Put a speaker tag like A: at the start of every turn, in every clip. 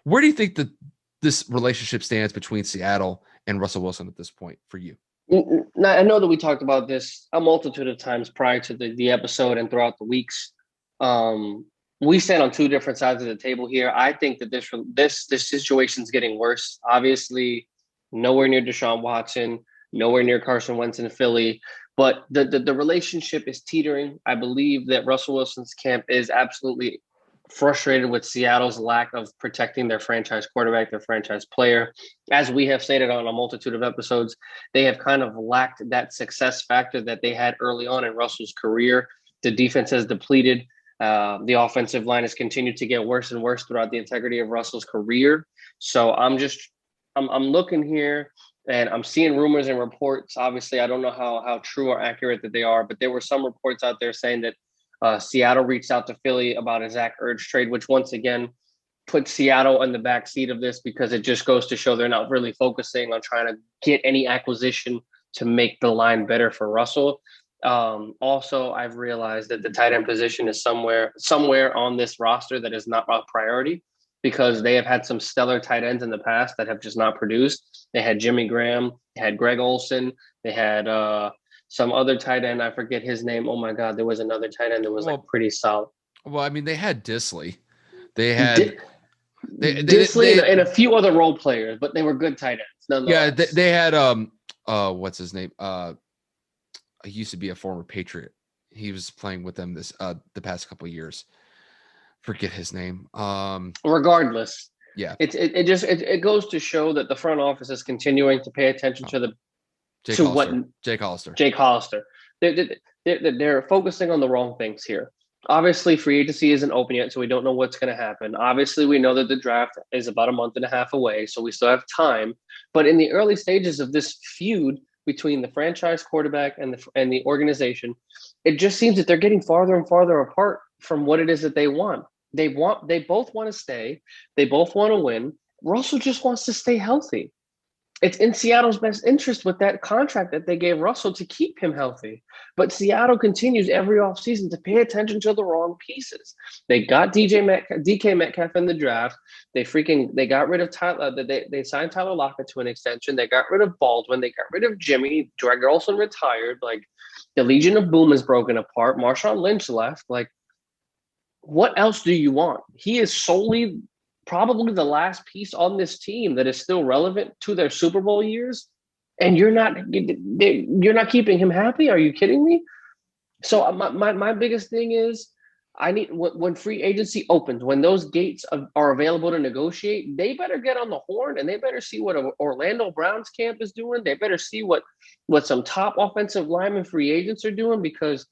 A: Where do you think that this relationship stands between Seattle and Russell Wilson at this point for you?
B: Now, I know that we talked about this a multitude of times prior to the episode and throughout the weeks. Um, we stand on two different sides of the table here. I think that this situation is getting worse. Obviously, nowhere near Deshaun Watson, nowhere near Carson Wentz in Philly, but the relationship is teetering. I believe that Russell Wilson's camp is absolutely frustrated with Seattle's lack of protecting their franchise quarterback, their franchise player. As we have stated on a multitude of episodes, they have kind of lacked that success factor that they had early on in Russell's career. The defense has depleted. The offensive line has continued to get worse and worse throughout the integrity of Russell's career. So I'm looking here and I'm seeing rumors and reports. Obviously, I don't know how true or accurate that they are, but there were some reports out there saying that Seattle reached out to Philly about a Zach Ertz trade, which once again put Seattle in the back seat of this because it just goes to show they're not really focusing on trying to get any acquisition to make the line better for Russell. Also, I've realized that the tight end position is somewhere on this roster that is not a priority because they have had some stellar tight ends in the past that have just not produced. They had Jimmy Graham, they had Greg Olson, they had some other tight end. I forget his name. Oh my God, there was another tight end that was like pretty solid.
A: Well, I mean, they had Disley. They had
B: Disley and a few other role players, but they were good tight ends nonetheless.
A: Yeah, they had what's his name? He used to be a former Patriot. He was playing with them the past couple of years. Forget his name.
B: Regardless,
A: yeah,
B: it goes to show that the front office is continuing to pay attention to the
A: Jake
B: to
A: Hollister.
B: what
A: Jake Hollister.
B: Jake Hollister. They're focusing on the wrong things here. Obviously, free agency isn't open yet, so we don't know what's going to happen. Obviously, we know that the draft is about a month and a half away, so we still have time. But in the early stages of this feud between the franchise quarterback and the organization, it just seems that they're getting farther and farther apart from what it is that they want. They both want to stay. They both want to win. Russell just wants to stay healthy. It's in Seattle's best interest with that contract that they gave Russell to keep him healthy. But Seattle continues every offseason to pay attention to the wrong pieces. They got DK Metcalf in the draft. They got rid of Tyler. They signed Tyler Lockett to an extension. They got rid of Baldwin. They got rid of Jimmy. Greg Olson retired. Like the Legion of Boom is broken apart. Marshawn Lynch left. Like, what else do you want? He is solely probably the last piece on this team that is still relevant to their Super Bowl years, and you're not keeping him happy. Are you kidding me? So my biggest thing is I need when free agency opens, when those gates are available to negotiate, they better get on the horn and they better see what Orlando Browns camp is doing. They better see what some top offensive lineman free agents are doing because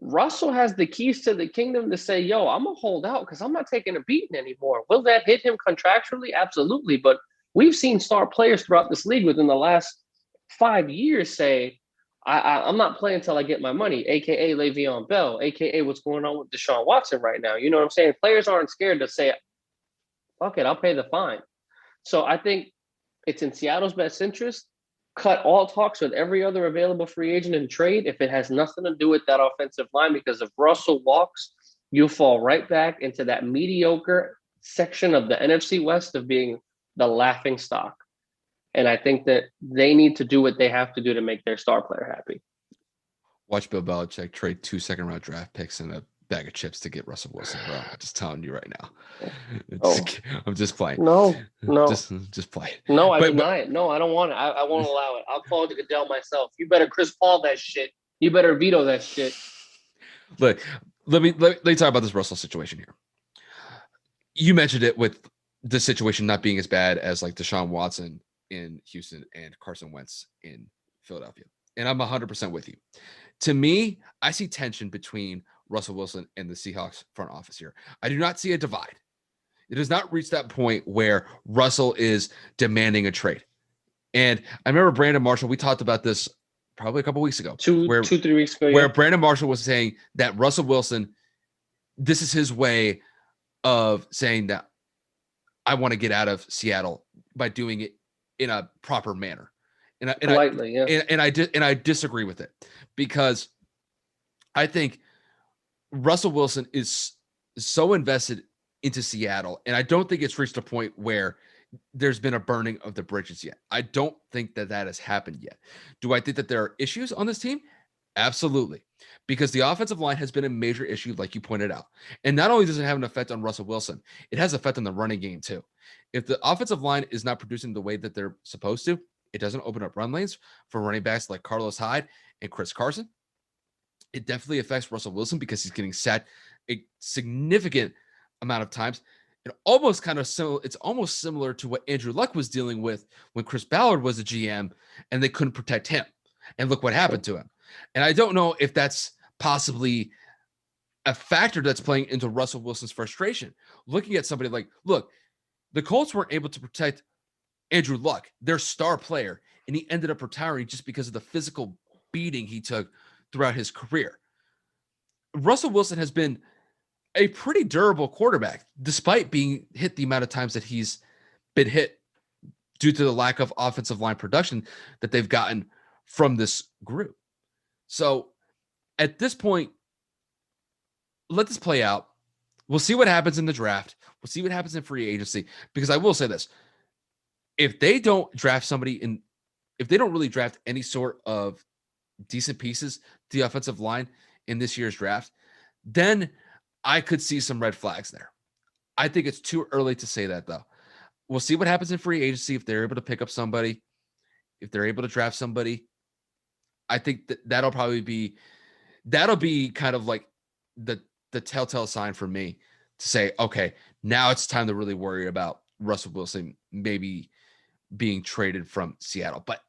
B: Russell has the keys to the kingdom to say, yo, I'm going to hold out because I'm not taking a beating anymore. Will that hit him contractually? Absolutely. But we've seen star players throughout this league within the last 5 years say, I'm not playing until I get my money, a.k.a. Le'Veon Bell, a.k.a. what's going on with Deshaun Watson right now. You know what I'm saying? Players aren't scared to say, fuck it, I'll pay the fine. So I think it's in Seattle's best interest. Cut all talks with every other available free agent and trade if it has nothing to do with that offensive line. Because if Russell walks, you fall right back into that mediocre section of the NFC West of being the laughing stock. And I think that they need to do what they have to do to make their star player happy.
A: Watch Bill Belichick trade 2 second-round draft picks and a bag of chips to get Russell Wilson, bro. I'm just telling you right now. I'm just playing.
B: No.
A: Just play.
B: No, I deny it. No, I don't want it. I won't allow it. I'll call it to Goodell myself. You better Chris Paul that shit. You better veto that shit.
A: Look, let me talk about this Russell situation here. You mentioned it with the situation not being as bad as like Deshaun Watson in Houston and Carson Wentz in Philadelphia. And I'm 100% with you. To me, I see tension between Russell Wilson and the Seahawks front office here. I do not see a divide. It has not reached that point where Russell is demanding a trade. And I remember Brandon Marshall, we talked about this probably a couple weeks ago.
B: 2-3 weeks ago.
A: Where Brandon Marshall was saying that Russell Wilson, this is his way of saying that I want to get out of Seattle by doing it in a proper manner. And I disagree with it because I think Russell Wilson is so invested into Seattle. And I don't think it's reached a point where there's been a burning of the bridges yet. I don't think that has happened yet. Do I think that there are issues on this team? Absolutely. Because the offensive line has been a major issue, like you pointed out. And not only does it have an effect on Russell Wilson, it has an effect on the running game too. If the offensive line is not producing the way that they're supposed to, it doesn't open up run lanes for running backs like Carlos Hyde and Chris Carson. It definitely affects Russell Wilson because he's getting sacked a significant amount of times. It's almost similar to what Andrew Luck was dealing with when Chris Ballard was a GM and they couldn't protect him. And look what happened to him. And I don't know if that's possibly a factor that's playing into Russell Wilson's frustration. Looking at somebody like, look, the Colts weren't able to protect Andrew Luck, their star player, and he ended up retiring just because of the physical beating he took throughout his career. Russell Wilson has been a pretty durable quarterback, despite being hit the amount of times that he's been hit due to the lack of offensive line production that they've gotten from this group. So at this point, let this play out. We'll see what happens in the draft. We'll see what happens in free agency. Because I will say this, if they don't really draft any sort of decent pieces to the offensive line in this year's draft, then I could see some red flags there. I think it's too early to say that, though. We'll see what happens in free agency if they're able to pick up somebody, if they're able to draft somebody. I think that'll be kind of like the telltale sign for me to say, okay, now it's time to really worry about Russell Wilson maybe being traded from Seattle. But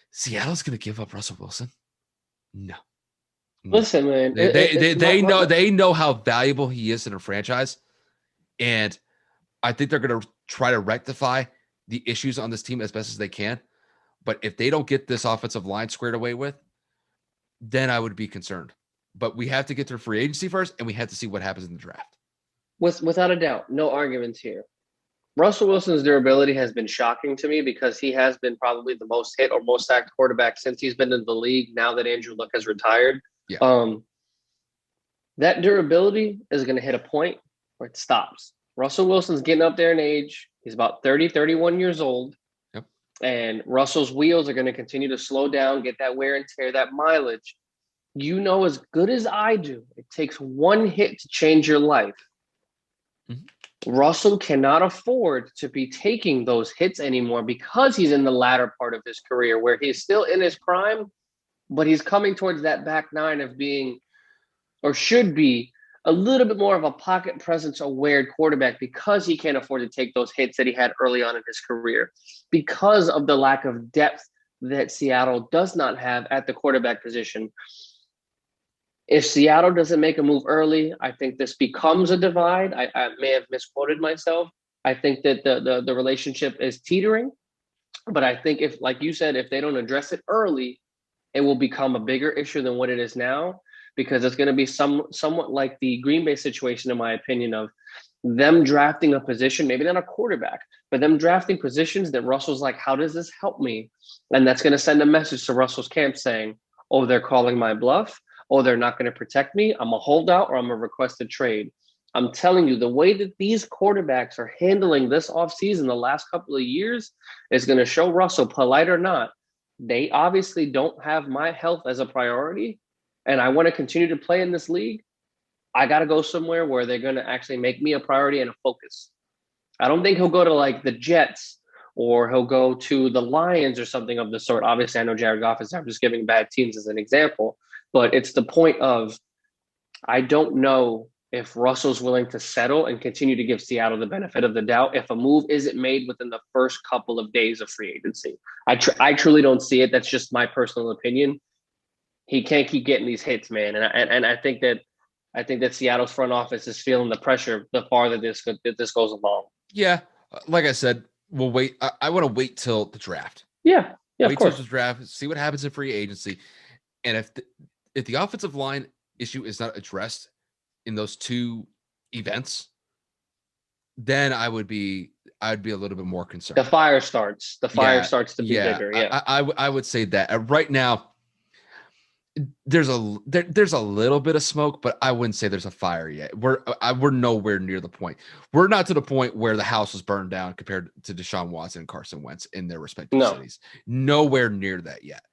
A: Seattle's going to give up Russell Wilson? No.
B: Listen, man.
A: They know how valuable he is in a franchise, and I think they're going to try to rectify the issues on this team as best as they can. But if they don't get this offensive line squared away with, then I would be concerned. But we have to get through free agency first, and we have to see what happens in the draft.
B: Without a doubt, no arguments here. Russell Wilson's durability has been shocking to me because he has been probably the most hit or most sacked quarterback since he's been in the league now that Andrew Luck has retired.
A: Yeah.
B: That durability is going to hit a point where it stops. Russell Wilson's getting up there in age. He's about 30, 31 years old.
A: Yep.
B: And Russell's wheels are going to continue to slow down, get that wear and tear, that mileage. You know as good as I do, it takes one hit to change your life. Mm-hmm. Russell cannot afford to be taking those hits anymore because he's in the latter part of his career where he's still in his prime, but he's coming towards that back nine of being, or should be, a little bit more of a pocket presence aware quarterback because he can't afford to take those hits that he had early on in his career because of the lack of depth that Seattle does not have at the quarterback position. If Seattle doesn't make a move early, I think this becomes a divide. I may have misquoted myself. I think that the relationship is teetering, but I think if, like you said, if they don't address it early, it will become a bigger issue than what it is now, because it's going to be somewhat like the Green Bay situation, in my opinion, of them drafting a position, maybe not a quarterback, but them drafting positions that Russell's like, how does this help me? And that's going to send a message to Russell's camp saying, oh, they're calling my bluff. Oh, they're not going to protect me. I'm a holdout or I'm a requested trade. I'm telling you, the way that these quarterbacks are handling this offseason the last couple of years is going to show Russell, polite or not, they obviously don't have my health as a priority, and I want to continue to play in this league. I got to go somewhere where they're going to actually make me a priority and a focus. I don't think he'll go to like the Jets or he'll go to the Lions or something of the sort. Obviously, I know Jared Goff is, I'm just giving bad teams as an example, but it's the point of, I don't know if Russell's willing to settle and continue to give Seattle the benefit of the doubt if a move isn't made within the first couple of days of free agency. I truly don't see it. That's just my personal opinion. He can't keep getting these hits, man. And I think that Seattle's front office is feeling the pressure the farther this goes along.
A: Yeah, like I said, we'll wait. I want to wait till the draft.
B: Yeah,
A: wait
B: of course.
A: Till the draft, see what happens in free agency, and if the offensive line issue is not addressed in those two events, then I'd be a little bit more concerned.
B: The fire starts to be bigger. Yeah,
A: I would say that right now, there's a little bit of smoke, but I wouldn't say there's a fire yet. We're nowhere near the point. We're not to the point where the house was burned down compared to Deshaun Watson and Carson Wentz in their respective
B: No.
A: cities. Nowhere near that yet.